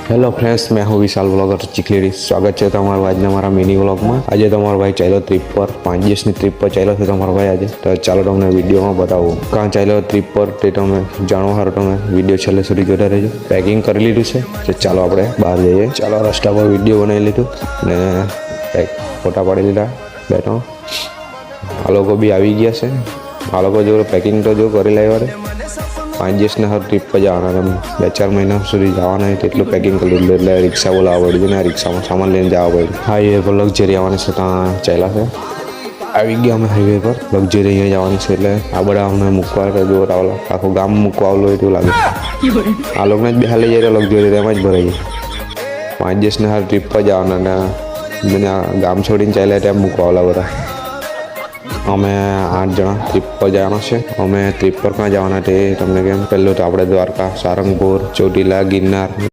Hello friends, मैं हूँ विशाल blogger चिखलीडी। स्वागत है तमारा आज हमारा मिनी व्लॉग में। आज तमारो भाई चाल्यो ट्रीप पर 5 दिवसनी ट्रीप पर चाल्यो छे तमारो भाई आज। तो चालो तमने विडियो में बतावुं क्या चाल्यो ट्रीप पर ते तमे जाणवा हारू तमे विडियो छेल्ले सुधी जोता रहेजो। पेकिंग करी लीधुं छे तो चालो आपणे बहार जईए। चालो रस्ता पर विडियो बनावी लीधुं ने फोटा पाड़ी लीधा बेठो। आ लोको बी आवी गया छे। आ लोको जो पेकिंग तो जो करी लाव्या छे 5 दिवसने हर ट्रीप पर जवाना 2-4 महीना सुधी जवाना है तेटલું पेकिंग કરી લીધું એટલે રિક્ષા બોલાવવા પડી ને રિક્ષામાં સામાન લઈને જવા પડ્યું। હાઈવે પર લક્ઝરી આવવાની છે ત્યાં ચાલ્યા છે આવી ગયા અમે હાઈવે પર લક્ઝરી અહીંયા જવાની છે એટલે આ બધા અમને મૂકવા જો રાવલા આખું ગામ મૂકવા આવલું એવું લાગે આ લોકોને જ બેહાલી જાય લક્ઝરી એમાં જ ભરાઈ જાય। 5 દિવસને હર ટ્રીપ પર જવાના ને મને ગામ છોડીને ચાલ્યા ત્યાં મૂકવા આવલા બધા। અમે 8 જણા ट्रीप पर जाना है। अमे ट्रीप पर क्या जवाना ते तमने केम पहले तो आपणे द्वारका, सारंगपुर, ચોટીલા, ગિરનાર